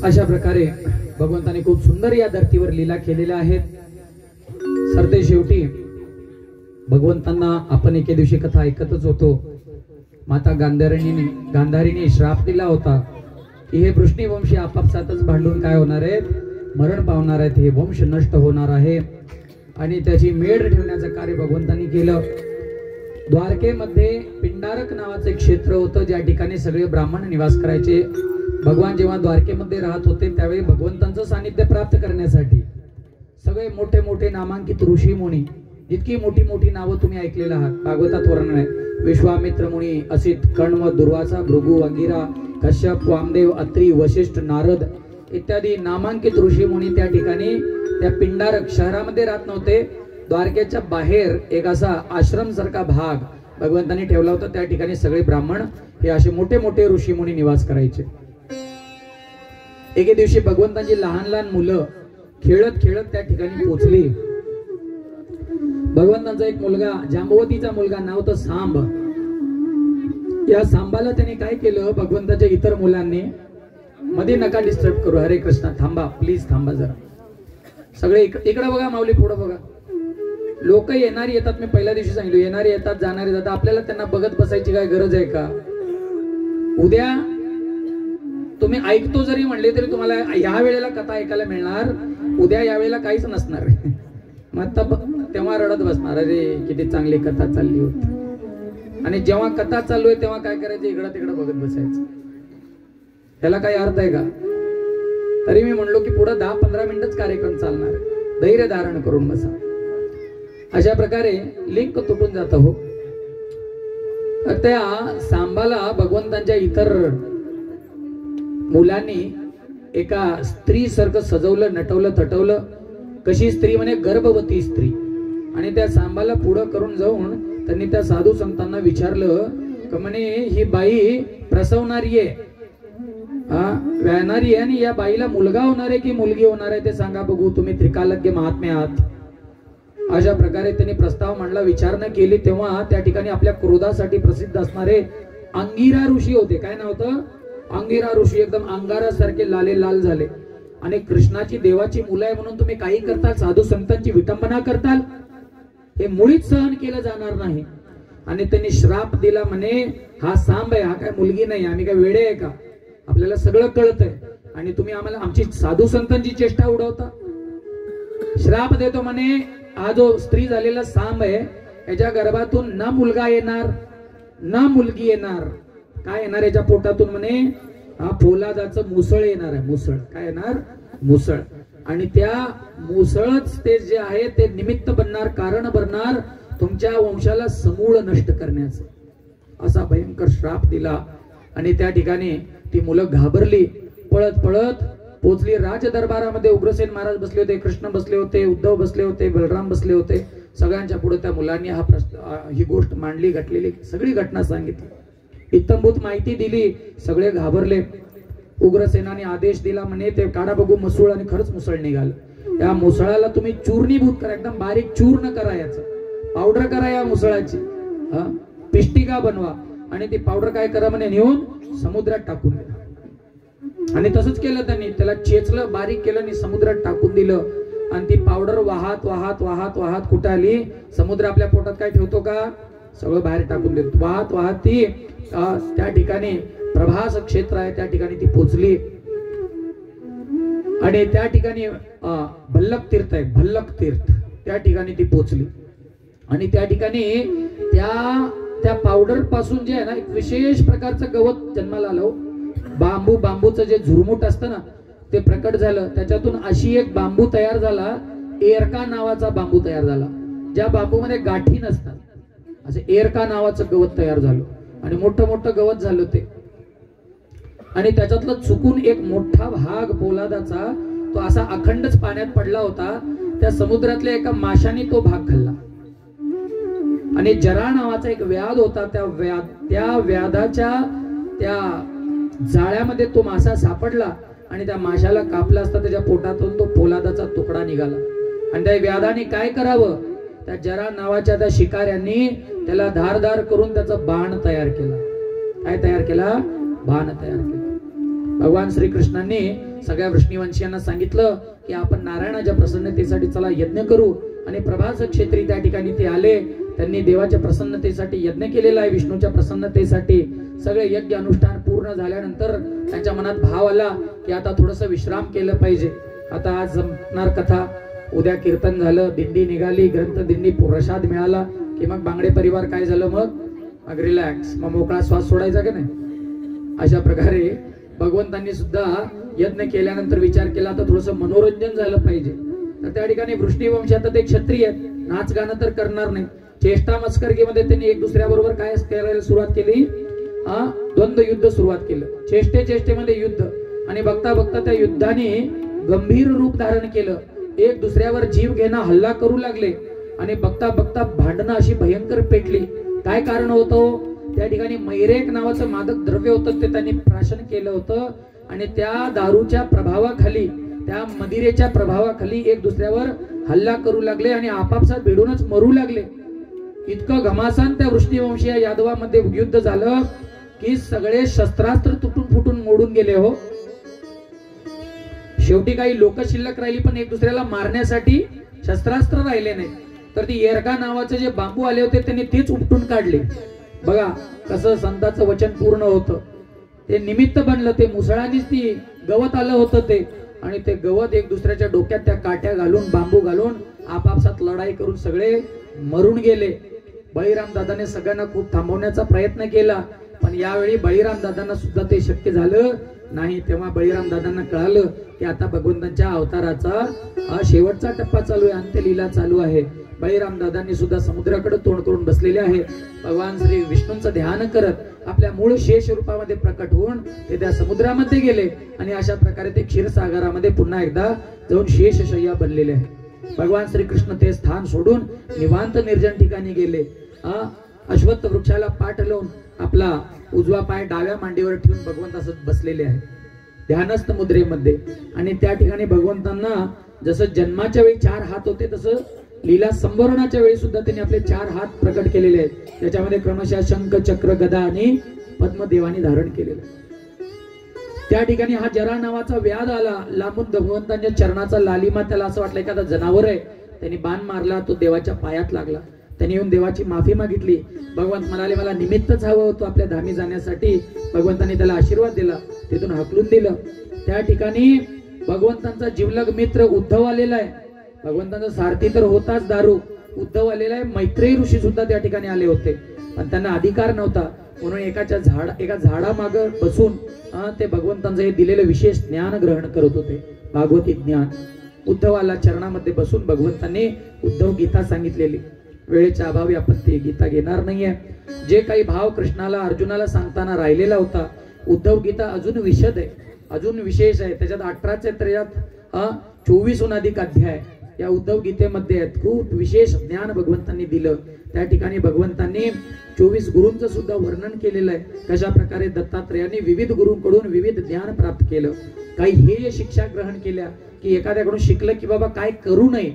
अशा प्रकारे भगवंताने खूप सुंदर या धर्तीवर लीला केलेल्या आहेत. सरते शेवटी भगवंतांना आपण एके दिवशी कथा ऐकतच होतो. माता गांधारीने श्राप दिला होता की हे वृष्णीवंशी आपापसातच भांडून काय होणार आहेत, मरण पावणार आहेत, हे वंश नष्ट होणार आहे. आणि त्याची मेढ ठेवण्याचं कार्य भगवंतांनी केलं. द्वारकेमध्ये पिंडारक नावाचं एक क्षेत्र होतं, ज्या ठिकाणी सगळे ब्राह्मण निवास करायचे. भगवान जेव्हा द्वारकेमध्ये राहत होते त्यावेळी भगवंतांचं सानिध्य प्राप्त करण्यासाठी सगळे मोठे मोठे नामांकित ऋषी मुनी, इतकी मोठी मोठी नावं तुम्ही ऐकलेलं आहात, भागवतात वर्णन आहे. विश्वामित्र मुनी, असित, कण्व, दुर्वासा, भृगु, अंगिरा, कश्यप, वामदेव, अत्री, वशिष्ठ, नारद इत्यादी नामांकित ऋषी मुनी त्या ठिकाणी त्या पिंडारक शहरामध्ये राहत नव्हते. द्वारकेच्या बाहेर एक असा आश्रम सारखा भाग भगवंतांनी ठेवला होता. त्या ठिकाणी सगळे ब्राह्मण हे असे मोठे मोठे ऋषी मुनी निवास करायचे. एके दिवशी भगवंतांची लहान लहान मुलं खेळत खेळत त्या ठिकाणी पोहोचली. भगवंतांचा एक मुलगा, जांबवतीचा मुलगा, नाव होतं सांब. या सांबाला त्याने काय केलं, भगवंताच्या इतर मुलांनी मध्ये नका डिस्टर्ब करू, हरे कृष्णा, थांबा प्लीज, थांबा जरा, सगळे इकडे बघा, माऊली पुढे बघा. लोक येणारी येतात, मी पहिल्या दिवशी सांगितलं, येणारे येतात जाणारे जातात, आपल्याला त्यांना बघत बसायची काय गरज आहे का? उद्या तुम्ही ऐकतो जरी म्हणले तरी तुम्हाला या वेळेला कथा ऐकायला मिळणार, उद्या या वेळेला काहीच नसणार. मग तेव्हा रडत बसणार, अरे किती चांगली कथा चालली होती. आणि जेव्हा कथा चालू आहे तेव्हा काय करायचं, इकडं तिकडं बघत बसायचं. त्याला काही अर्थ आहे का? तरी मी म्हणलो की पुढे 10-15 मिनिटच कार्यक्रम चालणार, धैर्य धारण करून बसा. अशा प्रकारे लिंक तुटून जात हो. त्या सांबाला भगवंतांच्या इतर मुलांनी एका स्त्री सारखं सजवलं, नटवलं, थटवलं. कशी स्त्री म्हणे, गर्भवती स्त्री. आणि त्या सांबाला पुढं करून जाऊन त्यांनी त्या साधू संतांना विचारलं की म्हणे ही बाई प्रसवणारी आहे, व्याहणारी आहे, आणि या बाईला मुलगा होणार आहे की मुलगी होणार आहे ते सांगा बघू, तुम्ही त्रिकालज्ञ महात्मे आहात. अशा प्रकारे त्यांनी प्रस्ताव मांडला. विचारणा केली तेव्हा त्या ठिकाणी आपल्या क्रोधासाठी प्रसिद्ध असणारे अंगिरा ऋषी होते. काय नाव होतं? अंगिरा ऋषी. एकदम अंगारासारखे लाले लाल झाले. आणि कृष्णाची देवाची मुलं आहे म्हणून तुम्ही काही करताल, साधू संतांची विटंबना करताल, हे मुळीच सहन केलं जाणार नाही. आणि त्यांनी श्राप दिला, म्हणे हा सांब आहे, हा काय मुलगी नाही, आम्ही काय वेडे आहे का? आपल्याला सगळं कळतंय आणि तुम्ही आम्हाला आमची साधू संतांची चेष्टा उडवता. श्राप देतो म्हणे, हा जो स्त्री झालेला सांब आहे याच्या गर्भातून ना मुलगा येणार ना मुलगी येणार. काय येणार याच्या पोटातून? म्हणे हा पोलादाचं मुसळ येणार आहे. मुसळ काय येणार? मुसळ. आणि त्या मुसळच ते जे आहे ते निमित्त बनणार, कारण बनणार तुमच्या वंशाला समूळ नष्ट करण्याचं. असा भयंकर श्राप दिला. आणि त्या ठिकाणी ती मुलं घाबरली, पळत पळत पोचली राज दरबारामध्ये. उग्रसेन महाराज बसले होते, कृष्ण बसले होते, उद्धव बसले होते, बलराम बसले होते. सगळ्यांच्या पुढे त्या मुलांनी ही गोष्ट मांडली, घटलेली सगळी घटना सांगितली, इत्तंभूत माहिती दिली. सगळे घाबरले. उग्रसेनाने आदेश दिला, म्हणे ते काढा बघू मुसळ. आणि खरंच मुसळ निघालं. त्या मुसळाला तुम्ही चूर्णीभूत करा, एकदम बारीक चूर्ण करा, याचं पावडर करा या मुसळाची, पिष्टिका बनवा. आणि ती पावडर काय करा म्हणे, नेऊन समुद्रात टाकून द्या. आणि तसंच केलं त्यांनी. त्याला चेचलं, बारीक केलं आणि समुद्रात टाकून दिलं. आणि ती पावडर वाहत वाहत वाहत वाहत कुठं आली? समुद्र आपल्या पोटात काय ठेवतो का? सगळं बाहेर टाकून देतो. वाहत वाहत ती त्या ठिकाणी प्रभास क्षेत्र आहे त्या ठिकाणी ती पोचली. आणि त्या ठिकाणी भल्लक तीर्थ आहे, भल्लक तीर्थ, त्या ठिकाणी ती पोचली. आणि त्या ठिकाणी त्या पावडर पासून जे आहे ना, एक विशेष प्रकारचं गवत जन्माला आलं. बांबूचं जे झुरमुट असतं ना ते प्रकट झालं. त्याच्यातून अशी एक बांबू तयार झाला एरका नावाचा बांबू तयार झाला, ज्या बांबूमध्ये गाठी नसतात, असे एरका नावाचं गवत तयार झालं आणि मोठं मोठं गवत झालं ते. आणि त्याच्यातलं चुकून एक मोठा भाग पोलादाचा तो असा अखंडच पाण्यात पडला होता. त्या समुद्रातल्या एका माशाने तो भाग खाल्ला आणि जरा नावाचा एक व्याध होता, त्या व्याधाच्या त्या जाळ्यामध्ये तो मासा सापडला आणि त्या माशाला कापला असता त्याच्या पोटातून तो पोलादाचा तुकडा निघाला. आणि त्या व्याधाने काय करावं, त्या जरा नावाच्या त्या शिकाऱ्यांनी त्याला धारदार करून त्याचा बाण तयार केला. काय तयार केला? बाण तयार केला. भगवान श्रीकृष्णांनी सगळ्या वृष्णीवंशीयांना सांगितलं की आपण नारायणाच्या प्रसन्नतेसाठी चला यज्ञ करू. आणि प्रभास क्षेत्री त्या ठिकाणी ते आले. त्यांनी देवाच्या प्रसन्नतेसाठी यज्ञ केलेला आहे, विष्णूच्या प्रसन्नतेसाठी. सगळे यज्ञ अनुष्ठान पूर्ण झाल्यानंतर त्यांच्या मनात भाव आला की आता थोडस विश्राम केलं पाहिजे. आता आज जमणार कथा, उद्या कीर्तन झालं, दिंडी निघाली, ग्रंथ दिंडी, प्रसाद मिळाला की मग बांगडे परिवार काय झालं, मग रिलॅक्स, मग मोकळा श्वास सोडायचा की नाही. अशा प्रकारे भगवंतांनी सुद्धा यज्ञ केल्यानंतर विचार केला आता थोडस मनोरंजन झालं पाहिजे. तर त्या ठिकाणी वृष्णीवंशात ते क्षत्रिय आहेत, नाच गाणं तर करणार नाही. चेष्टा मस्करकीमध्ये त्यांनी एक दुसऱ्याबरोबर काय करायला सुरुवात केली, द्वंद्व युद्ध सुरुवात केलं. चेष्टेमध्ये युद्ध. आणि बघता बघता त्या युद्धाने गंभीर रूप धारण केलं. एक दुसऱ्यावर जीव घेणं, हल्ला करू लागले. आणि बघता बघता भांडणं अशी भयंकर पेटली. काय कारण होतं, त्या ठिकाणी मैरेक नावाचं मादक द्रव्य होतं, ते त्यांनी प्राशन केलं होतं. आणि त्या दारूच्या प्रभावाखाली, त्या मदिरेच्या प्रभावाखाली एक दुसऱ्यावर हल्ला करू लागले आणि आपापसात भिडूनच मरू लागले. इतकं घमासान त्या वृष्णीवंशीय यादवामध्ये युद्ध झालं की सगळे शस्त्रास्त्र तुटून फुटून मोडून गेले. हो, शेवटी काही लोक शिल्लक राहिली, पण एक दुसऱ्याला मारण्यासाठी शस्त्रास्त्र राहिले नाही. तर ती एरका नावाचे जे बांबू आले होते त्यांनी तेच उपटून काढले. बघा कसं संतांचं वचन पूर्ण होतं. ते निमित्त बनलं, ते मुसळानीच ती गवत आलं होतं ते. आणि ते गवत एक दुसऱ्याच्या डोक्यात त्या काट्या घालून, बांबू घालून आपापसात लढाई करून सगळे मरून गेले. बळीराम दादाने सगळ्यांना खूप थांबवण्याचा प्रयत्न केला, पण यावेळी बळीराम दादांना सुद्धा ते शक्य झालं नाही. तेव्हा बळीराम दादांना कळालं की आता भगवंतांच्या अवताराचा हा शेवटचा टप्पा चालू आहे, अंत्यलीला चालू आहे. बळीराम दादांनी सुद्धा समुद्राकडे तोंड करून बसलेले आहे. भगवान श्री विष्णूंचं ध्यान करत आपल्या मूळ शेष रूपामध्ये प्रकट होऊन ते त्या समुद्रामध्ये गेले. आणि अशा प्रकारे ते क्षीरसागरामध्ये पुन्हा एकदा जाऊन शेषशय्या बनलेले आहे. भगवान श्रीकृष्ण ते स्थान सोडून निवांत निर्जन ठिकाणी गेले. अश्वत्थ वृक्षाला पाठ लावून आपला उजवा पाय डाव्या मांडीवर ठेवून भगवंत असत बसलेले आहे ध्यानस्थ मुद्रेमध्ये. आणि त्या ठिकाणी भगवंतांना जसं जन्माच्या वेळी 4 हात होते, तसं लीला संवरणाच्या वेळी सुद्धा त्यांनी आपले 4 हात प्रकट केलेले आहेत. त्याच्यामध्ये क्रमशः शंख, चक्र, गदा आणि पद्मदेवानी धारण केलेलं. त्या ठिकाणी हा जरा नावाचा व्याध आला, लांबून भगवंतांच्या चरणाचा लालिमा, त्याला असं वाटलं एखादा जनावर आहे. त्यांनी बाण मारला, तो देवाच्या पायात लागला. त्यांनी येऊन देवाची माफी मागितली. भगवंत म्हणाले मला निमित्तच हवं होतं आपल्या धामी जाण्यासाठी. भगवंतांनी त्याला आशीर्वाद दिला, तिथून हाकलून दिलं. त्या ठिकाणी भगवंतांचा जिवलग मित्र उद्धव आलेला आहे. भगवंतांचा सारथी तर होताच दारू, उद्धव आलेला आहे. मैत्रेयी ऋषी सुद्धा त्या ठिकाणी आले होते, पण त्यांना अधिकार नव्हता. म्हणून एका झाडामाग बसून ते भगवंतांचं हे दिलेलं विशेष ज्ञान ग्रहण करत होते, भागवती ज्ञान. उद्धवाला चरणामध्ये बसून भगवंतांनी उद्धव गीता सांगितलेली. वेळेच्या अभावी आपण ती गीता घेणार नाहीये. जे काही भाव कृष्णाला अर्जुनाला सांगताना राहिलेला होता, उद्धव गीता अजून विशद आहे, अजून विशेष आहे. त्याच्यात 18 तर यात 24हून अधिक अध्याय या उद्धव गीतेमध्ये आहेत. खूप विशेष ज्ञान भगवंतांनी दिलं. त्या ठिकाणी भगवंतांनी 24 गुरूंचं सुद्धा वर्णन केलेलं आहे. कशा प्रकारे दत्तात्रयाने विविध गुरूंकडून विविध ज्ञान प्राप्त केलं. काही हेय शिक्षा ग्रहण केल्या की एखाद्याकडून शिकलं की बाबा काय करू नये,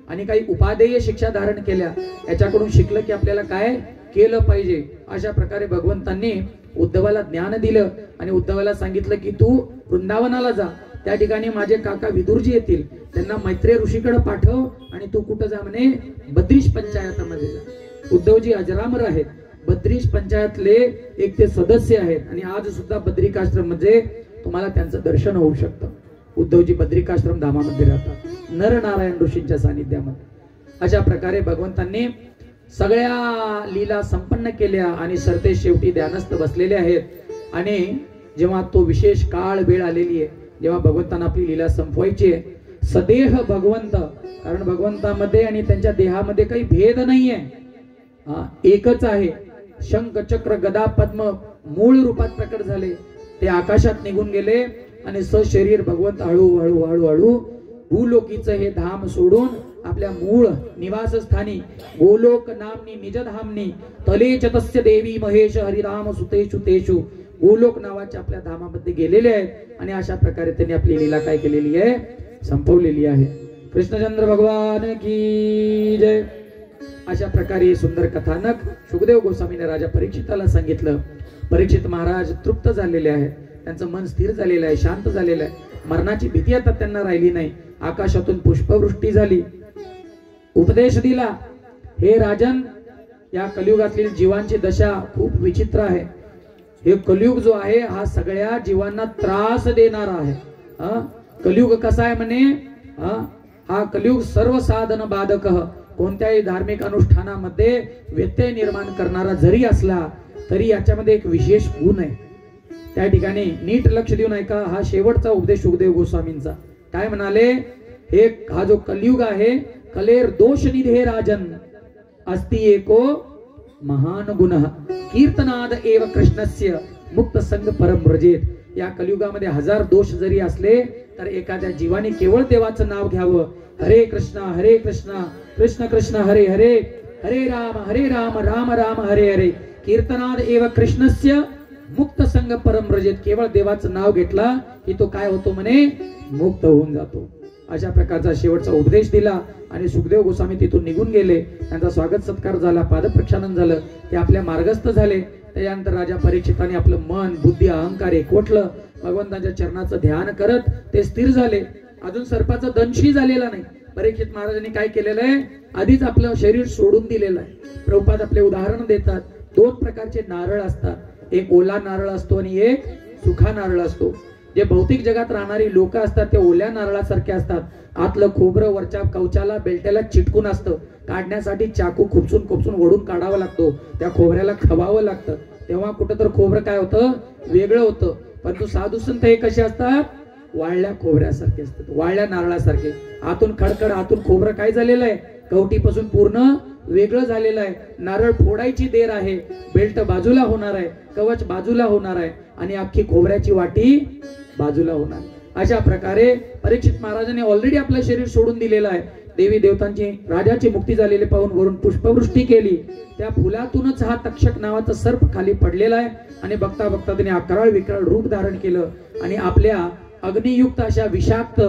आणि काही उपादेय शिक्षा धारण केल्या, याच्याकडून शिकलं की आपल्याला काय केलं पाहिजे. अशा प्रकारे भगवंतांनी उद्धवाला ज्ञान दिलं आणि उद्धवाला सांगितलं की तू वृंदावनाला जा. त्या ठिकाणी माझे काका विदुरजी येतील, त्यांना मैत्रेय ऋषीकडे पाठव आणि तू कुठं जा म्हणे, बद्रीश पंचायतामध्ये जा. उद्धवजी अजरामर आहेत, बद्रीश पंचायतले एक ते सदस्य आहेत. आणि आज सुद्धा बद्रिकाश्रम मध्ये तुम्हाला त्यांचं दर्शन होऊ शकतं. उद्धवजी बद्रिकाश्रम धामामध्ये राहतात, नरनारायण ऋषींच्या सानिध्यामध्ये. अशा प्रकारे भगवंतांनी सगळ्या लीला संपन्न केल्या आणि सरते शेवटी ध्यानस्थ बसलेले आहेत. आणि जेव्हा तो विशेष काळ वेळ आलेली आहे, जेव्हा भगवंतांना आपली लीला संपवायची आहे, सदेह भगवंत, कारण भगवंतामध्ये आणि त्यांच्या देहामध्ये काही भेद नाहीये, एकच आहे. शंख चक्र गदा पद्म मूळ रूपात प्रकट झाले, ते आकाशात निघून गेले आणि सशरीर भगवंत हळूहळू हळूहळू भूलोकीचं हे धाम सोडून आपल्या मूळ निवासस्थानी गोलोक नामनी निजधामनी तलेच तस्य देवी महेश हरिराम सुतेषु तेषु गोलोक नावाच्या आपल्या धामामध्ये गेलेले आहेत आणि अशा प्रकारे त्यांनी आपली लीला काय केलेली आहे, संपवलेली आहे. कृष्णचंद्र भगवान की जय. अशा प्रकारे सुंदर कथानक शुकदेव गोस्वामीने राजा परीक्षिताला सांगितलं. परीक्षित महाराज तृप्त झालेले आहेत, त्यांचं मन स्थिर झालेलं आहे, शांत झालेलं आहे. मरणाची भीती आता त्यांना राहिली नाही. आकाशातून पुष्पवृष्टी झाली, उपदेश दिला. हे राजन, या कलियुगातील जीवांची दशा खूप विचित्र आहे. हे कलियुग जो आहे हा सगळ्या जीवांना त्रास देणारा आहे. कलियुग कसा आहे म्हणे, हा कलियुग सर्व साधन बाधक, कोणत्याही धार्मिक अनुष्ठानामध्ये व्यत्यय निर्माण करणारा जरी असला तरी याच्यामध्ये एक विशेष गुण आहे. त्या ठिकाणी नीट लक्ष देऊन ऐका. हा शेवटचा उपदेश शुकदेव गोस्वामींचा. काय म्हणाले, हे हा जो कलियुग आहे, कलेर दोष निधे राजन अस्ति एको महान गुण कीर्तनाद एव कृष्णस्य मुक्त संग परम व्रजेत. या कलियुगामध्ये हजार दोष जरी असले तर एखाद्या जीवाने केवळ देवाचं नाव घ्यावं. हरे कृष्ण कृष्ण कृष्ण हरे हरे, हरे राम राम राम हरे हरे. कीर्तनाद एव कृष्णस्य मुक्त संग परम व्रजेत. केवळ देवाचं नाव घेतला की तो काय होतो म्हणे, मुक्त होऊन जातो. अशा प्रकारचा शेवटचा उपदेश दिला आणि सुखदेव गोस्वामी तिथून निघून गेले. त्यांचा स्वागत सत्कार झाला, पादप्रक्षालन झालं, ते आपल्या मार्गस्थ झाले. त्यानंतर राजा परीक्षिताने आपलं मन बुद्धी अहंकार एकवटलं. भगवंतांच्या चरणाचं ध्यान करत ते स्थिर झाले. अजून सर्पाचा दंशी झालेला नाही. परीक्षित महाराजांनी काय केलेलं आहे, आधीच आपलं शरीर सोडून दिलेलं आहे. प्रभुपाद आपले उदाहरण देतात. दोन प्रकारचे नारळ असतात, एक ओला नारळ असतो आणि एक सुखा नारळ असतो. जे भौतिक जगात राहणारी लोक असतात ते ओल्या नारळासारखे असतात. आतलं खोबरं वरच्या कवचाला बेल्ट्याला चिटकून असतं. काढण्यासाठी चाकू खुपसून वडून काढावा लागतो, त्या खोबऱ्याला खवावं लागतं. तेव्हा कुठं तर खोबरं काय होतं, वेगळं होतं. परंतु साधू संत हे कसे असतात, वाळल्या खोबऱ्यासारखे असतात, वाळल्या नारळासारखे. आतून खडखड, आतून खोबरं काय झालेलं आहे, कवटीपासून पूर्ण वेगळं झालेलं आहे. नारळ फोडायची देर आहे, बेल्ट बाजूला होणार आहे, कवच बाजूला होणार आहे आणि अख्खी खोबऱ्याची वाटी बाजूला होणार. अशा प्रकारे परीक्षित महाराजांनी ऑलरेडी आपलं शरीर सोडून दिलेलं आहे. देवी देवतांची राजाची मुक्ती झालेली पाहून वरून पुष्पवृष्टी केली. त्या फुलातूनच हा तक्षक नावाचा सर्प खाली पडलेला आहे आणि बघता बघता त्याने अकराळ विकराळ रूप धारण केलं आणि आपल्या अग्नियुक्त अशा विषाक्त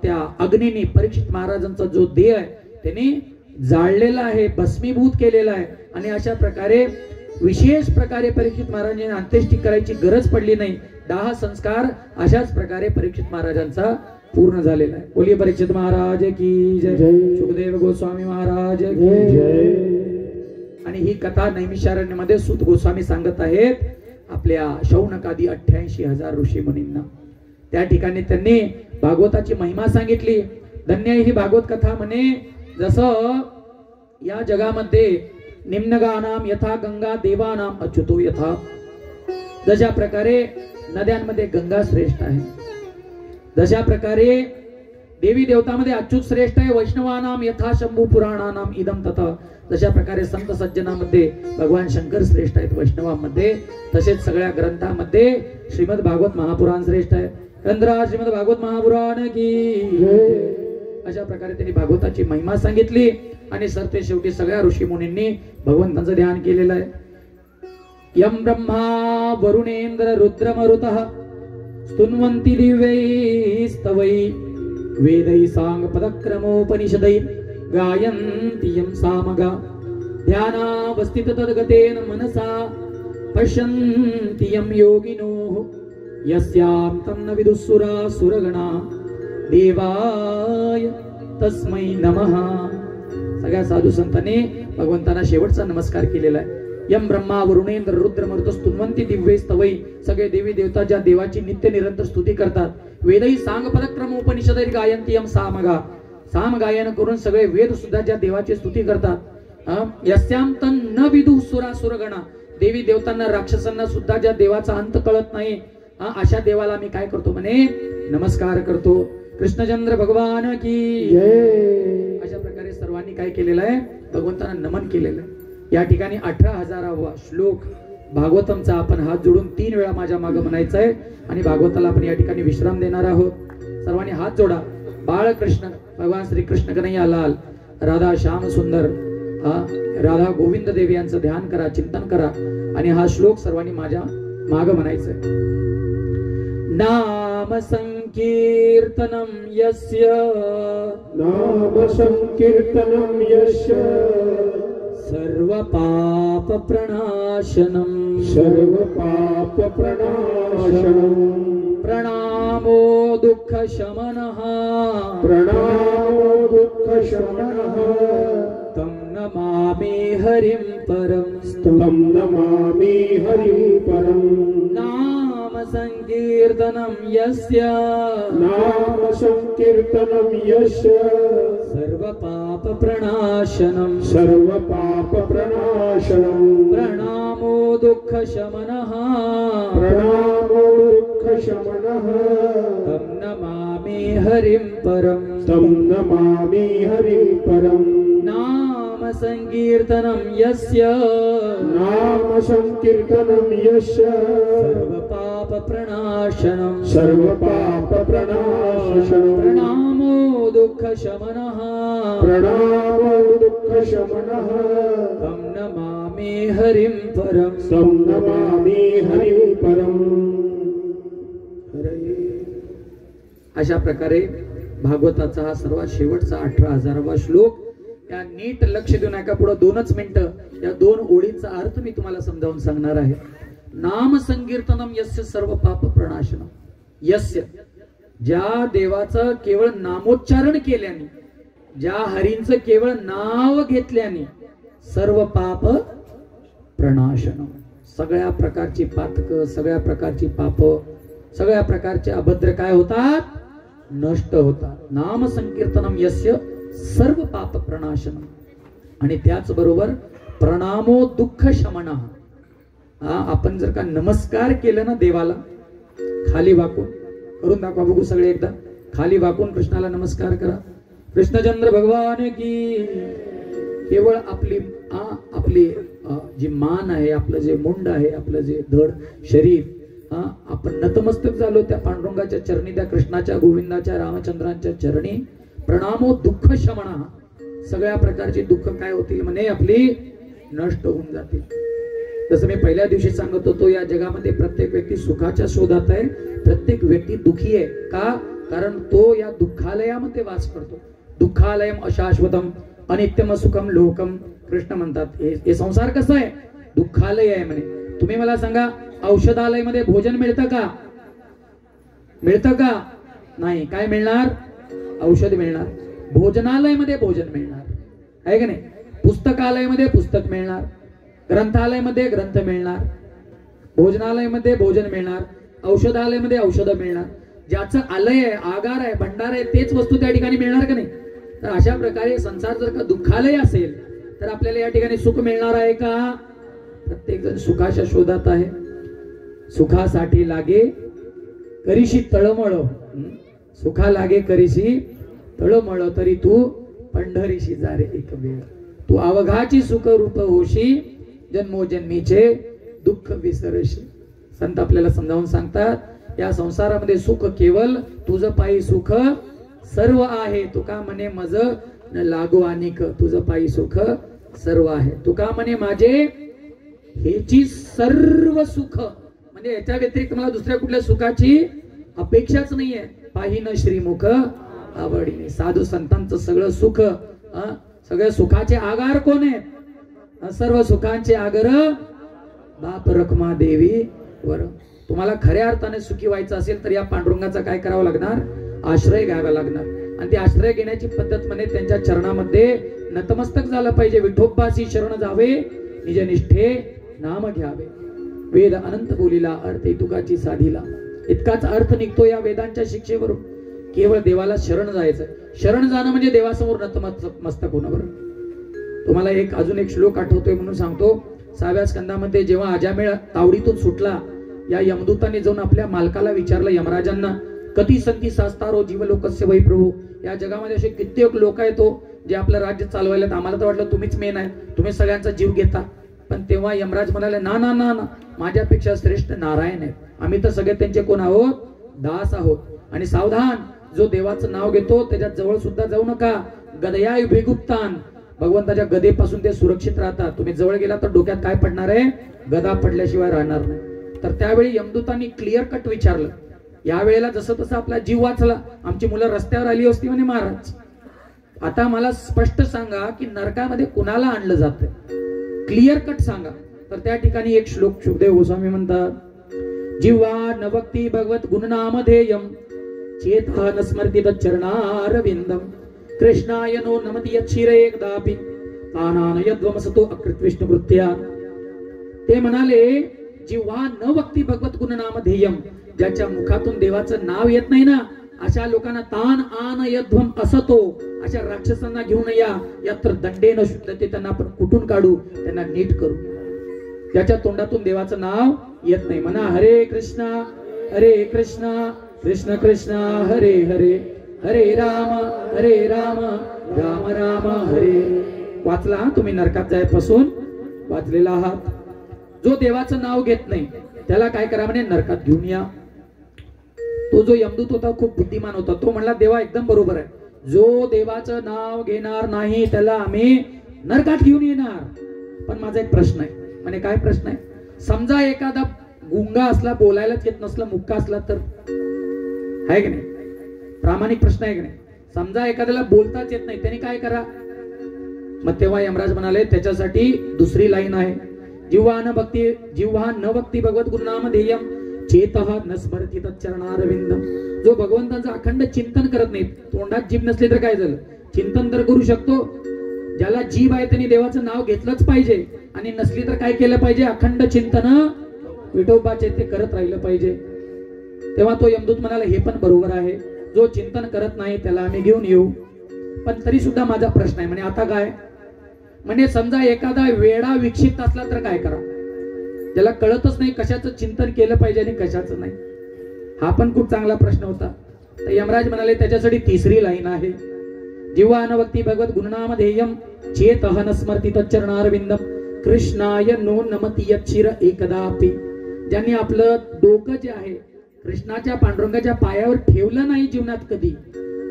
त्या अग्नीने परीक्षित महाराजांचा जो देह आहे त्याने जाळलेला आहे, भस्मीभूत केलेला आहे. आणि अशा प्रकारे विशेष प्रकारे परीक्षित महाराजांनी अंत्येष्टी करायची गरज पडली नाही. दाह संस्कार अशाच प्रकारे परीक्षित महाराजांचा पूर्ण झालेला आहे. बोलिए परीक्षित महाराज की जय, सुखदेव गोस्वामी महाराज की जय. आणि ही कथा नैमिषारण्यमध्ये सूत गोस्वामी सांगत आहेत आपल्या शौनकादी 88,000 ऋषी मुनींना. त्या ठिकाणी त्यांनी भागवताची महिमा सांगितली. धन्य ही भागवत कथा म्हणे, जसं या जगामध्ये निम्नगानाम यथा गंगा देवानाम अच्युतो यथा. जशा प्रकारे नद्यांमध्ये गंगा श्रेष्ठ आहे, जशा प्रकारे देवी देवतामध्ये अच्युत श्रेष्ठ आहे. वैष्णवानाम यथा शंभू पुराणानाम इदम तथा. जशा प्रकारे संत सज्जनामध्ये भगवान शंकर श्रेष्ठ आहेत वैष्णवामध्ये, तसेच सगळ्या ग्रंथामध्ये श्रीमद भागवत महापुराण श्रेष्ठ आहे. ग्रंथराज श्रीमद भागवत महापुराण की. अशा प्रकारे त्यांनी भागवताची महिमा सांगितली आणि सरते शेवटी सगळ्या ऋषी मुनींनी भगवंतांचं ध्यान केलेलं आहे. यम ब्रह्मा वरुणेंद्र रुद्र मरुतः स्तुन्वन्ति दिव्यै स्तवै वेदै सांग पदक्रमोपनिषदै गायन्ति यं सामगा ध्यानावस्थित तद्गतेन मनसा पश्यन्ति यं योगिनो यस्यां तं न विदुःसुरा सुरगणा देवाय तस्मै नमः. सगळ्या साधू संतांनी भगवंतांना शेवटचा नमस्कार केलेला आहे. यम ब्रह्मा वरुणेंद्र रुद्र मरुत स्तुन्वन्ति दिव्ये स्तवै. सगळे देवी देवता ज्या देवाची नित्य निरंतर स्तुती करतात. वेदही सांग पदक्रम उपनिषदै गायन्ति यम सामगा. साम गायन करून सगळे वेद सुद्धा ज्या देवाची स्तुती करतात. यस्याम तन न विदुः सुरा सुरगणा. देवी देवतांना राक्षसांना सुद्धा ज्या देवाचा अंत कळत नाही, अशा देवाला मी काय करतो म्हणे, नमस्कार करतो. कृष्णचंद्र भगवान की जय. अशा प्रकारे सर्वांनी काय केलेलं आहे, भगवंतांना नमन केलेलं आहे. या ठिकाणी 18,000वा श्लोक भागवतमचा आपण हात जोडून 3 वेळा माझ्या मागे म्हणायचा आहे आणि भागवताला आपण या ठिकाणी विश्राम देणार आहोत. सर्वांनी हात जोडा. बाळकृष्ण भगवान श्री कृष्ण कन्हैया लाल, राधा श्याम सुंदर, राधा गोविंद देवी यांचं ध्यान करा, चिंतन करा आणि हा श्लोक सर्वांनी माझ्या मागे म्हणायचा आहे. नाम संकीर्तनम यस्य, नाम संकीर्तनम यस्य, सर्व पाप प्रणाशनम, सर्व पाप प्रणाशनम, प्रणामो दुःख शमनः, प्रणामो दुःख शमनः, तं नमामि हरिं परं, तं नमामि हरिं परं. नाम संकीर्तनं यस्य, नाम संकीर्तनं यस्य, सर्व पाप प्रणाशनम, सर्व पाप प्रणाशनम, प्रणामो दुःख शमनः, प्रणामो दुःख शमनः, तं नमामि हरिं परं, तं नमामि हरिं परं. नाम संकीर्तनं यस्य, नाम संकीर्तनं यस्य, सर्व पाप प्रणाशनम, सर्व पाप प्रणाशनम, प्रणामो दुःख शमनः, प्रणामो दुःख शमनः, तं नमामि हरिं परं, तं नमामि हरिं परं. अशा प्रकारे भागवताचा हा सर्वात शेवटचा 18,000वा श्लोक. या नीट लक्ष देऊ नका. पुढे 2च मिनिटं या 2 ओळींचा अर्थ मी तुम्हाला समजावून सांगणार आहे. नाम संकीर्तनम यस्य सर्व पाप प्रणाशनम. यस्य, ज्या देवाचं केवळ नामोच्चारण केल्याने, ज्या हरींचं केवळ नाव घेतल्याने सर्व पाप प्रणाशनम, सगळ्या प्रकारची पातक, सगळ्या प्रकारची पाप, सगळ्या प्रकारचे अभद्र काय होतात, नष्ट होतात. नाम संकीर्तनम यस्य सर्व पाप प्रणाशनम. आणि त्याचबरोबर प्रणामो दुःख शमनः. आपण जर का नमस्कार केलं ना देवाला, खाली वाकून करून दाखवा बघू सगळे एकदा. खाली वाकून कृष्णाला नमस्कार करा. कृष्णचंद्र भगवान की. केवळ आपली जी मान आहे, आपलं जे मुंड आहे, आपलं जे धड शरीर, आपण नतमस्तक झालो त्या पांडुरंगाच्या चरणी, त्या कृष्णाच्या, गोविंदाच्या, रामचंद्रांच्या चरणी. प्रणामो दुःख शमनः. सगळ्या प्रकारची दुःख काय होतील म्हणे, आपली नष्ट होऊन जातील. जसं मी पहिल्या दिवशी सांगत होतो, या जगामध्ये प्रत्येक व्यक्ती सुखाच्या शोधात आहे, प्रत्येक व्यक्ती दुःखी आहे. का? कारण तो या दुःखालयामध्ये वास करतो. दुःखालयम अशाश्वतम अनित्यम सुखम लोकम. कृष्ण म्हणतात हे संसार कसं आहे, दुःखालय आहे म्हणे. तुम्ही मला सांगा, औषधालयामध्ये भोजन मिळतं का? मिळतं का? नाही. काय मिळणार? औषध मिळणार. भोजनालयामध्ये भोजन मिळणार आहे का नाही? पुस्तकालयामध्ये पुस्तक मिळणार, ग्रंथालयामध्ये ग्रंथ मिळणार, भोजनालयामध्ये भोजन मिळणार, औषधालयामध्ये औषध मिळणार. ज्याचं आलय आहे, आगार आहे, भंडार आहे, तेच वस्तू त्या ठिकाणी मिळणार का नाही? तर अशा प्रकारे संसार जर का दुःखालय असेल तर आपल्याला या ठिकाणी सुख मिळणार आहे का? प्रत्येक जण सुखाच्या शोधात आहे. सुखासाठी लागे करीशी तळमळ, सुखा लागे करीशी तळमळ, तरी तू पंढरीशी जा रे एक वेळ. तू अवघाची सुख रूप होशी, जन्मोजन्मीचे दुःख विसरशी. संत आपल्याला समजावून सांगतात, या संसारामध्ये सुख केवळ तुझं पायी सुख सर्व आहे. तुका म्हणे मज न लागो अनिक, तुझं पायी सुख सर्व आहे. तुका म्हणे माझे हेची सर्व सुख, म्हणजे याच्या व्यतिरिक्त मला दुसऱ्या कुठल्या सुखाची अपेक्षाच नाहीये. पाहिन श्रीमुख आवडीने. साधू संतांचं सगळं सुख, सगळ्या सुखाचे आगार कोण आहेत? सर्व सुखांचे आगर बाप रखमा देवी वर. तुम्हाला खऱ्या अर्थाने सुखी व्हायचं असेल तर या पांडुरंगाचा काय करावं लागणार? आश्रय घ्यावा लागणार. आणि ते आश्रय घेण्याची पद्धत म्हणजे त्यांच्या चरणामध्ये नतमस्तक झालं पाहिजे. विठोबासी शरण जावे, निज निष्ठे नाम घ्यावे. वेद अनंत बोलीला, अर्थ तुकाची साधीला. इतकाच अर्थ निघतो या वेदांच्या शिक्षेवरून. केवळ देवाला शरण जायचं. शरण जाणं म्हणजे देवासमोर नतमस्तक होणं. बरं, तुम्हाला अजून एक श्लोक आठवतोय म्हणून सांगतो. 6व्या स्कंदामध्ये जेव्हा अजामेळ तावडीतून सुटला, या यमदूताने जाऊन आपल्या मालकाला विचारलं, यमराजांना, कधी संती सास्तारो जीवलोकस्य वै प्रभू. या जगामध्ये असे कित्येक लोक आहेत जे आपलं राज्य चालवायला. आम्हाला तर वाटलं तुम्हीच मेन आहे, तुम्ही सगळ्यांचा जीव घेता. पण तेव्हा यमराज म्हणाले ना ना ना ना, माझ्यापेक्षा श्रेष्ठ नारायण आहेत. आम्ही तर सगळे त्यांचे कोण आहोत? दास आहोत. आणि सावधान, जो देवाचं नाव घेतो त्याच्या जवळ सुद्धा जाऊ नका. गदया विगुप्तान, भगवंताच्या गदेपासून ते सुरक्षित राहतात. तुम्ही जवळ गेला तर डोक्यात काय पडणार आहे? गदा पडल्याशिवाय राहणार नाही. तर त्यावेळी यमदूतांनी क्लिअर कट विचारलं. यावेळेला जसं तसं आपला जीव वाचला. आमची मुलं रस्त्यावर आली असती म्हणे महाराज. आता मला स्पष्ट सांगा की नरकामध्ये कुणाला आणलं जातं? क्लिअर कट सांगा. तर त्या ठिकाणी एक श्लोक शुभदेव गोस्वामी म्हणतात, जिव्हा न भक्ती भगवत गुणनामधेयम चेता न स्मृती चरणारविंदम कृष्णाय नो नमति यच्छिरे एकदापि तानान यद्वमसतो अकृत विष्णुकृत्या. ते म्हणाले जिव्हा न भक्ती भगवत गुणनामधेयम, ज्याच्या मुखातून देवाचं नाव येत नाही ना, अशा लोकांना तान आन यध्वम असतो, अशा राक्षसांना घेऊन या. यात्र दंडेन शुद्धते, त्यांना आपण कुठून काढू, त्यांना नीट करू. ज्याच्या तोंडातून देवाचं नाव येत नाही. म्हणा हरे कृष्णा कृष्ण कृष्ण हरे हरे, हरे राम राम राम हरे. वाचला तुम्ही नरकात जायपासून वाचलेला आहात. जो देवाचं नाव घेत नाही त्याला काय करा म्हणे? नरकात घेऊन या. तो जो यमदूत होता खूप बुद्धिमान होता. तो म्हणला देवा एकदम बरोबर आहे, जो देवाचं नाव घेणार नाही त्याला आम्ही नरकात घेऊन येणार. पण माझा एक प्रश्न आहे. म्हणे काय प्रश्न आहे? समजा एखादा गुंगा असला, बोलायलाच येत नसला, मुक्का असला तर? आहे की नाही? प्रामाणिक प्रश्न आहे की नाही? समजा एखाद्याला बोलताच येत नाही, त्याने काय करा? मग तेव्हा यमराज म्हणाले त्याच्यासाठी दुसरी लाईन आहे. जिव्हा न भक्ती भगवत गुरुनाम ध्येयम चेतः न स्मरति तच्चरणारविंदम. जो भगवंताचं अखंड चिंतन करत नाही, तोंडात जीभ नसली तर काय झालं? चिंतन तर करू शकतो. ज्याला जीभ आहे त्यांनी देवाचं नाव घेतलंच पाहिजे. आणि नसली तर काय केलं पाहिजे? अखंड चिंतन विठोबाचे ते करत राहिलं पाहिजे. तेव्हा तो यमदूत म्हणाला हे पण बरोबर आहे, जो चिंतन करत नाही त्याला आम्ही घेऊन येऊ. पण तरी सुद्धा माझा प्रश्न आहे. म्हणे आता काय? म्हणजे समजा एखादा वेडा विक्षिप्त असला तर काय करा? ज्याला कळतच नाही कशाचं चिंतन केलं पाहिजे आणि कशाचं नाही. हा पण खूप चांगला प्रश्न होता. तर यमराज म्हणाले त्याच्यासाठी तिसरी लाईन आहे. जिव्हा अनभक्ती भगवत गुणनाम ध्येयम चेतः न स्मरति तच्चरणारविंदम कृष्णाय नो नमति यच्छिर एकदापि. ज्यांनी आपलं डोकं जे आहे कृष्णाच्या पांडुरंगाच्या पायावर ठेवलं नाही जीवनात कधी,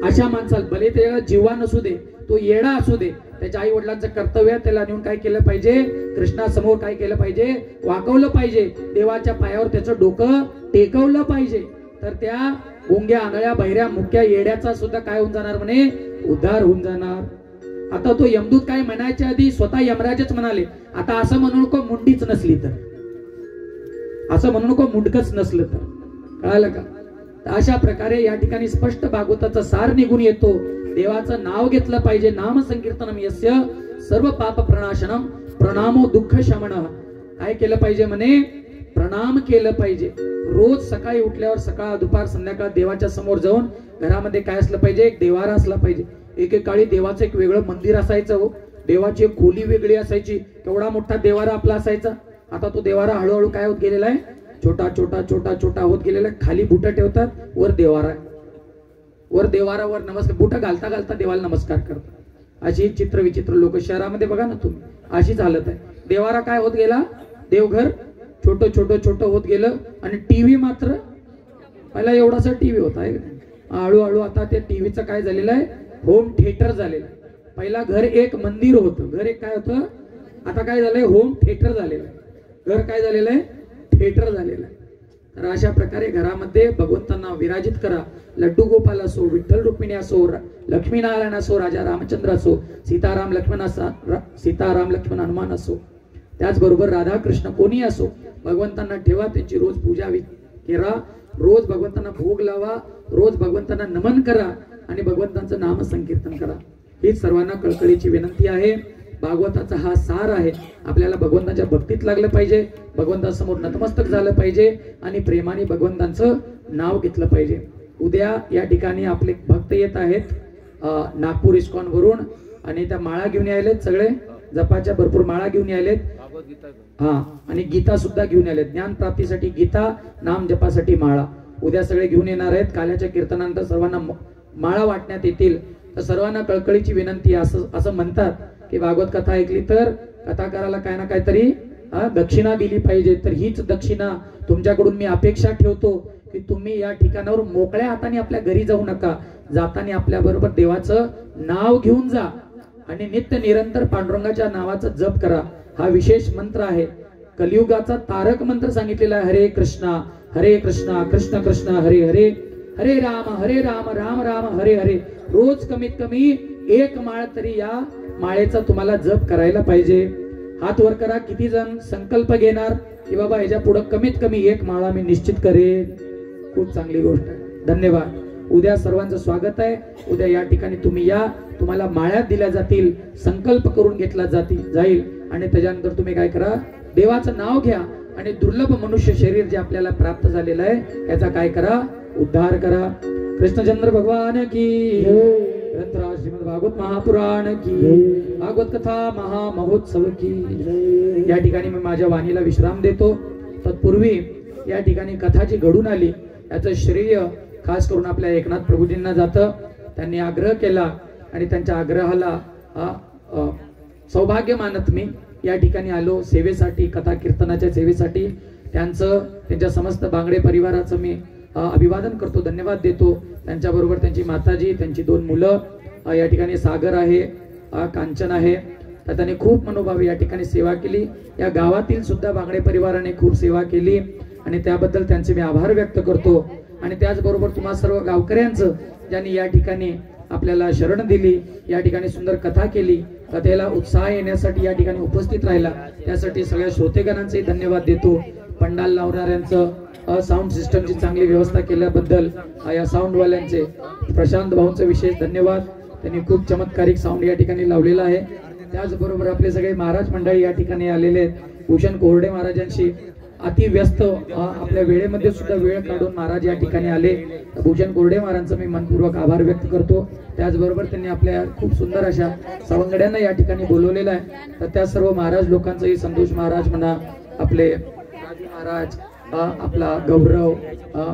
अशा माणसाला भले त्याला जीवा नसू दे, तो येडा असू दे, त्याच्या आई वडिलांचं कर्तव्य त्याला नेऊन काय केलं पाहिजे? कृष्णासमोर काय केलं पाहिजे? वाकवलं पाहिजे. देवाच्या पायावर त्याचं डोकं टेकवलं पाहिजे. तर त्या गुंग्या आंधळ्या बहिऱ्या मुक्या येड्याचा सुद्धा काय होऊन जाणार म्हणे? उद्धार होऊन जाणार. आता तो यमदूत काय म्हणायच्या आधी स्वतः यमराजच म्हणाले आता असं म्हणू नको मुंडीच नसली तर, असं म्हणू नको मुंडकच नसलं तर. कळालं का? अशा प्रकारे या ठिकाणी स्पष्ट भागवताचा सार निघून येतो. देवाचं नाव घेतलं पाहिजे. नाम संकीर्तनम यस्य सर्व पाप प्रणाशनम प्रणामो दुःख शमन. काय केलं पाहिजे म्हणे? प्रणाम केलं पाहिजे. रोज सकाळी उठल्यावर सकाळ दुपार संध्याकाळ देवाच्या समोर जाऊन घरामध्ये काय असलं पाहिजे? एक देवारा असला पाहिजे. एकेकाळी देवाचं एक वेगळं मंदिर असायचं हो. देवाची एक खोली वेगळी असायची. केवढा मोठा देवारा आपला असायचा. आता तो देवारा हळूहळू काय होत गेलेला आहे? छोटा छोटा छोटा छोटा होत गेलेला. खाली बुट ठेवतात, वर देवारा, वर देवारावर नमस्कार, बुट घालता घालता देवाला नमस्कार करतात. अशी चित्र विचित्र लोक शहरामध्ये बघा ना तुम्ही, अशीच हालत आहे. देवारा काय होत गेला? देवघर छोटं छोटं छोटं होत गेलं. आणि टीव्ही मात्र पहिला एवढासा टीव्ही होता आहे. हळूहळू आता त्या टीव्हीचं काय झालेलं आहे? होम थिएटर झालेलं आहे. पहिला घर एक मंदिर होतं, घर एक काय होतं, आता काय झालंय? होम थिएटर झालेलं आहे. घर काय झालेलं आहे? थिएटर झालेलं आहे. तर अशा प्रकारे घरामध्ये भगवंतांना विराजित करा. लड्डू गोपाल असो, विठ्ठल रुक्मिणी असो, लक्ष्मीनारायण असो, राजा रामचंद्र असो, सीताराम लक्ष्मण हनुमान असो, त्याचबरोबर राधा कृष्ण कोणी असो, भगवंतांना ठेवा, त्यांची रोज पूजा करा, रोज भगवंतांना भोग लावा, रोज भगवंतांना नमन करा आणि भगवंतांचं नाम संकीर्तन करा. ही सर्वांना कळकळीची विनंती आहे. भागवताचा हा सार आहे. आपल्याला भगवंताच्या भक्तीत लागलं पाहिजे, भगवंतासमोर नतमस्तक झालं पाहिजे आणि प्रेमाने भगवंतांचं नाव घेतलं पाहिजे. उद्या या ठिकाणी आपले भक्त येत आहेत नागपूर इस्कॉन वरून आणि त्या माळा घेऊन यायलेत. सगळे जपाच्या भरपूर माळा घेऊन यायलेत. हा, आणि गीता सुद्धा घेऊन आलेत. ज्ञान प्राप्तीसाठी गीता, नाम जपासाठी माळा. उद्या सगळे घेऊन येणार आहेत. काल्याच्या कीर्तनानंतर सर्वांना माळा वाटण्यात येतील. तर सर्वांना कळकळीची विनंती, असं म्हणतात की भागवत कथा ऐकली तर कथाकाराला काय ना काहीतरी दक्षिणा दिली पाहिजे. तर हीच दक्षिणा तुमच्याकडून मी अपेक्षा ठेवतो की तुम्ही या ठिकाणावर मोकळ्या हाताने आपल्या घरी जाऊ नका. जाताना आपल्या बरोबर देवाचं नाव घेऊन जा आणि नित्य निरंतर पांडुरंगाच्या नावाचा जप करा. हा विशेष मंत्र आहे. कलियुगाचा तारक मंत्र सांगितलेला आहे. हरे कृष्णा कृष्ण कृष्ण हरे हरे, हरे राम राम राम हरे हरे. रोज कमीत कमी एक माळ तरी या माळेचा तुम्हाला जप करायला पाहिजे. हात वर करा. किती जण संकल्प घेणार की बाबा ह्याच्या पुढे कमीत कमी एक माळा मी निश्चित करेन. खूप चांगली गोष्ट आहे. धन्यवाद. उद्या सर्वांचं स्वागत आहे. उद्या या ठिकाणी तुम्ही या, तुम्हाला माळ्यात दिल्या जातील, संकल्प करून घेतला जाईल आणि त्याच्यानंतर तुम्ही काय करा, देवाचं नाव घ्या आणि दुर्लभ मनुष्य शरीर जे आपल्याला प्राप्त झालेलं आहे याचा काय करा, उद्धार करा. कृष्णचंद्र भगवान की, ग्रंथराज श्रीमद भागवत महापुराण की, भागवत कथा महामहोत्सव की. या ठिकाणी मी माझ्या वाणीला विश्राम देतो. तत्पूर्वी या ठिकाणी कथा जी घडून आली याचं श्रेय खास करून आपल्या एकनाथ प्रभूजींना जातं. त्यांनी आग्रह केला आणि त्यांच्या आग्रहाला सौभाग्य मानत मी या ठिकाणी आलो सेवेसाठी, कथा कीर्तनाच्या सेवेसाठी. त्यांच्या समस्त बांगडे परिवाराचं मी अभिवादन करतो, धन्यवाद देतो. त्यांच्याबरोबर त्यांची माताजी, त्यांची 2 मुलं, या ठिकाणी सागर आहे, कांचन आहे. तर त्यांनी खूप मनोभावे या ठिकाणी सेवा केली. या गावातील सुद्धा बांगडे परिवाराने खूप सेवा केली आणि त्याबद्दल त्यांचे मी आभार व्यक्त करतो. आणि त्याचबरोबर तुम्हा सर्व गावकऱ्यांचं ज्यांनी या ठिकाणी आपल्याला शरण दिली, या ठिकाणी सुंदर कथा केली, कथेला उत्साह येण्यासाठी या ठिकाणी उपस्थित राहिला, त्यासाठी सगळ्या श्रोतेगणांचे धन्यवाद देतो. पंडाल लावणाऱ्यांचं, साऊंड सिस्टमची चांगली व्यवस्था केल्याबद्दल या साऊंडवाल्यांचे, प्रशांत भाऊंचे विशेष धन्यवाद. त्यांनी खूप चमत्कारिक साऊंड या ठिकाणी लावलेला आहे. त्याचबरोबर आपले सगळे महाराज मंडळी या ठिकाणी आलेले आहेत. भूषण कोरडे महाराजांशी अति व्यस्त आपल्या वेळेमध्ये सुद्धा वेळ काढून महाराज या ठिकाणी आले. भूषण कोरडे महाराजांचा मी मनपूर्वक आभार व्यक्त करतो. त्याचबरोबर त्यांनी आपल्या खूप सुंदर अशा सवंगड्यांना या ठिकाणी बोलवलेलं आहे. तर त्या सर्व महाराज लोकांचंही, संतोष महाराज म्हणा, आपले राजू महाराज, आपला गौरव,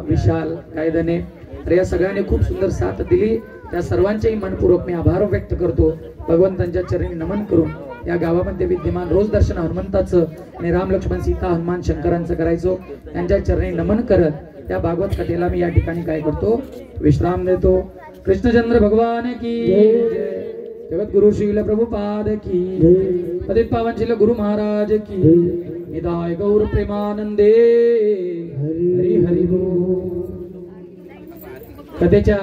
विशाल कायदने, तर या सगळ्यांनी खूप सुंदर साथ दिली. त्या सर्वांचेही मनपूर्वक मी आभार व्यक्त करतो. भगवंतांच्या चरणी नमन करून या गावामध्ये विद्यमान रोज दर्शन हनुमंताचं आणि राम लक्ष्मण सीता हनुमान शंकरांचं करायचो. त्यांच्या चरणी नमन करत त्या भागवत कथेला मी या ठिकाणी काय करतो, विश्राम देतो. कृष्णचंद्र भगवान की जय. जगद्गुरु श्रील प्रभुपाद की, पतित पावन श्रील गुरु महाराज की, निदाय गौर प्रेमानंदे हरी हरी बोल. कथेच्या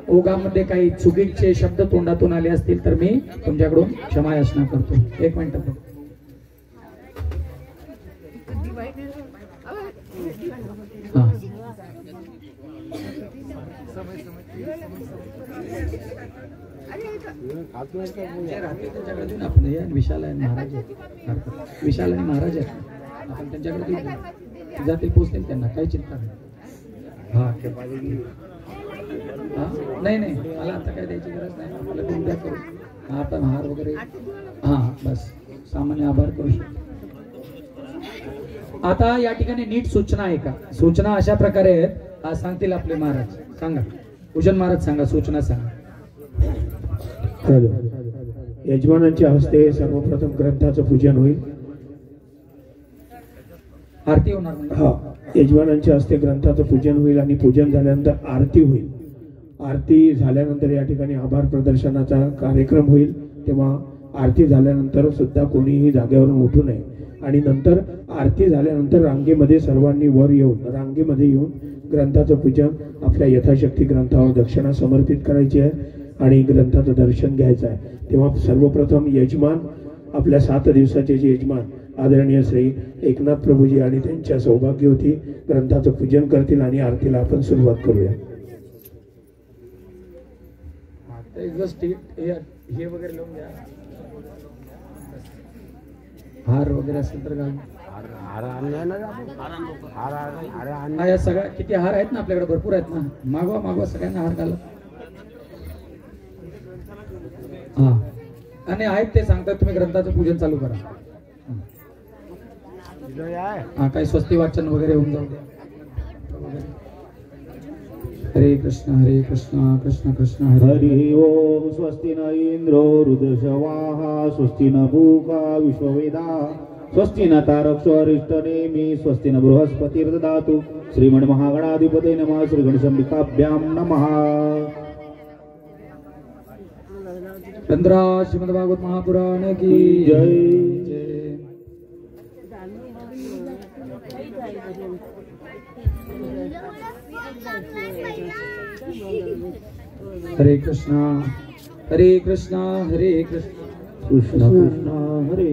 ओघामध्ये काही चुकीचे शब्द तोंडातून आले असतील तर मी तुमच्याकडून क्षमा याचना करतो. 1 मिनिट. विशाल आणि महाराज, विशाल आणि महाराज आहेत, आपण त्यांच्याकडे जातील, पोचतील, त्यांना काही चिंता नाही. नाही मला आता काय द्यायची गरज नाही. मला उद्या करू. आता हार वगैरे बस सामान्य आभार करू शकतो. आता या ठिकाणी नीट सूचना आहे का? सूचना अशा प्रकारे आहेत, सांगतील आपले महाराज. सांगा, भूषण महाराज सांगा, सूचना सांगा. यजमानांच्या हस्ते सर्वप्रथम ग्रंथाचं पूजन होईल. आरती होणार. यजमानांच्या हस्ते ग्रंथाचं पूजन होईल आणि पूजन झाल्यानंतर आरती होईल. आरती झाल्यानंतर या ठिकाणी आभार प्रदर्शनाचा कार्यक्रम होईल. तेव्हा आरती झाल्यानंतर सुद्धा कोणीही जागेवरून उठू नये आणि नंतर आरती झाल्यानंतर रांगेमध्ये सर्वांनी वर येऊन, रांगेमध्ये येऊन ग्रंथाचं पूजन आपल्या यथाशक्ती ग्रंथावर दक्षिणा समर्पित करायची आहे आणि ग्रंथाचं दर्शन घ्यायचं आहे. तेव्हा सर्वप्रथम यजमान, आपल्या 7 दिवसाचे जे यजमान आदरणीय श्री एकनाथ प्रभूजी आणि त्यांच्या सौभाग्यवती ग्रंथाचं पूजन करतील आणि आरतीला आपण सुरुवात करूया. हे वगैरे लावून द्या. हार वगैरे असेल तर घाल. या सगळ्या किती हार आहेत ना आपल्याकडे, भरपूर आहेत ना. मागवा सगळ्यांना हार घाला. आणि आहेत ते सांगतात, तुम्ही ग्रंथाचं पूजन चालू करा. काही स्वस्ती वाचन वगैरे होऊन जाऊ द्या. हरे कृष्ण कृष्ण कृष्ण हरे हरि ओम। स्वस्ति न इंद्रो वृद्धश्रवाः स्वस्ति न पूषा विश्ववेदाः स्वस्ति न तारक्षो अरिष्टनेमि स्वस्ति न बृहस्पतिर्ददातु। श्रीमन्महागणाधिपतये नमः। श्री गणेशाम्बिकाभ्यां नमः। 15 श्रीमद्भागवत महापुराण की जय। हरे कृष्णा हरे कृष्णा कृष्ण कृष्ण हरे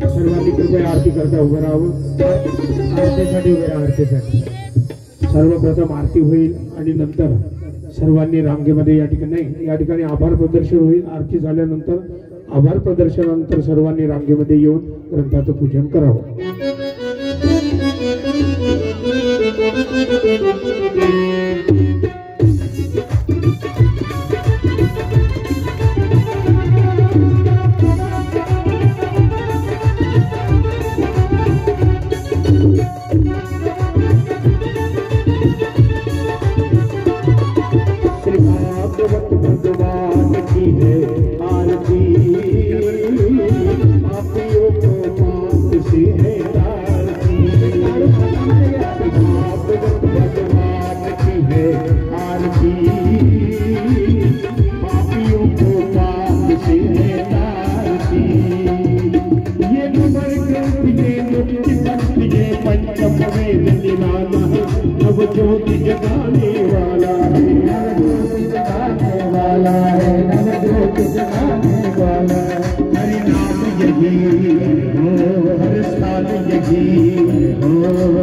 सर्वांनी कृपया आरती करता उभं राहावं. आरतीसाठी उभे राहा. आरतीसाठी सर्वप्रथम आरती होईल आणि नंतर सर्वांनी रांगेमध्ये या ठिकाणी आभार प्रदर्शन होईल. आरती झाल्यानंतर आभार प्रदर्शनानंतर सर्वांनी रांगेमध्ये येऊन ग्रंथाचं पूजन करावं. ज्योति जगाने वाला है, जगाने वाला है, ज्योति जगाने वाला है। हरि नाम यही हो, हर स्थान यही हो,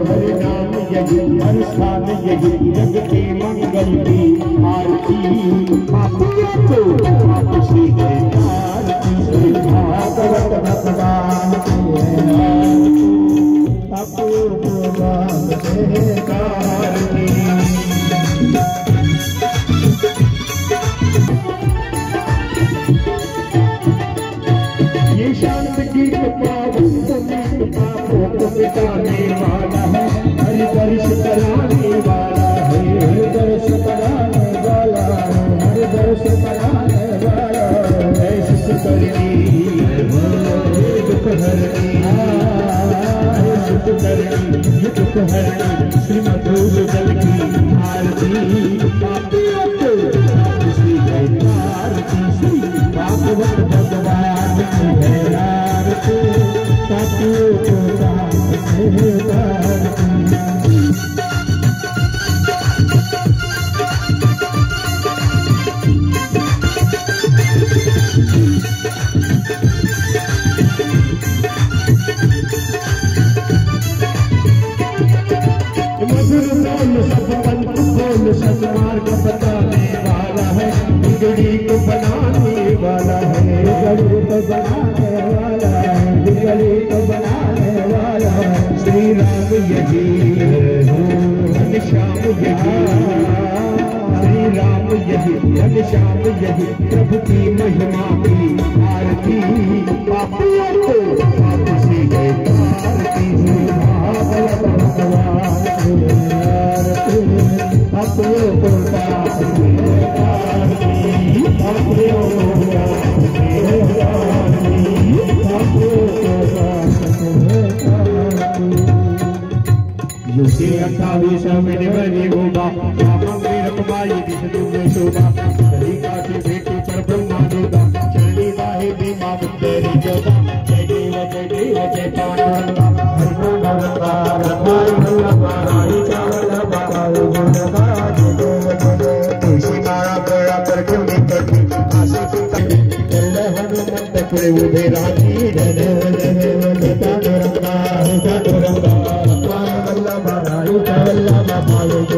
हरि नाम यही, हर स्थान यही। जग के मंगल की आरती पापियों को पाप से है आरती। भागवत भगवान की है आरती, पापियों को भाग से ये शांत गीत पापों को मिटाने वाला है, हरि दर्श कराने वाला है, हरि दर्श कराने वाला है, हरि दर्श कराने वाला है। सुख करनी दुख हरनी, सुख करनी दुख हरनी। श्री मधुर जल की आरती पापियों को श्री आरती। श्री भागवत भगवान की है आरती, पापियों को सन्मार्ग बताने वाला है, बिगड़ी को बनाने वाला है, बिगड़ी को बनाने वाला है, बिगड़ी को बनाने वाला है। श्री राम यही हो, घनश्याम यही, श्री राम यही, घनश्याम यही। प्रभु की महिमा की आरती बाप को किसी के आरती युगे 28 महिने बनी होगा मंदिर रखवाई दिस तुम्हें शोभा तरीका की बेटी पर ब्रह्मा जोगा चली बाहे बीमा तेरी जोगा जय देव जय पांडुरंगा हरिनाम रमाई वल्लभा राई चावल बाबा गुणगा जय देव तुलसी मारा गया कर क्यों करती आशा की चल हनुमंत पुरे उदे रानी जय देव पांडुरंगा पांडुरंगा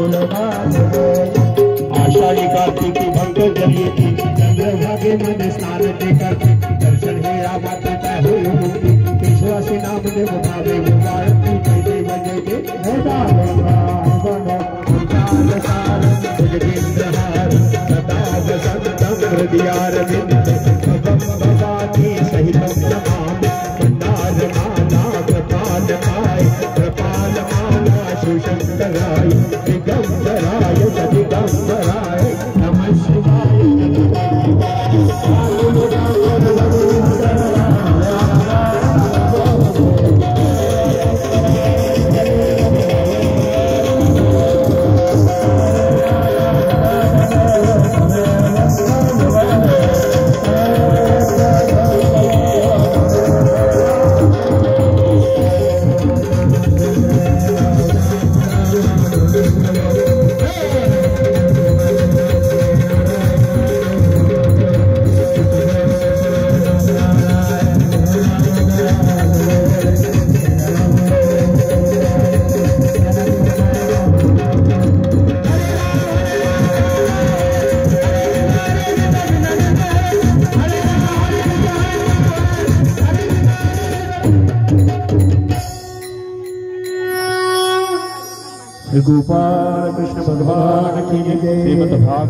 आषाढ़ी कार्तिकी भक्त जली थी चंद्रभागे मन स्नान देकर दर्शन हेरा माता हो मुक्ति विश्वासी नाम ने बतावे भारती कैसे बजे के मोटा सहित शंकराय दिगंबराय दिगंबराय नमः शिवाय गोपाल कृष्ण भगवान की जय। श्रीमद् भागवत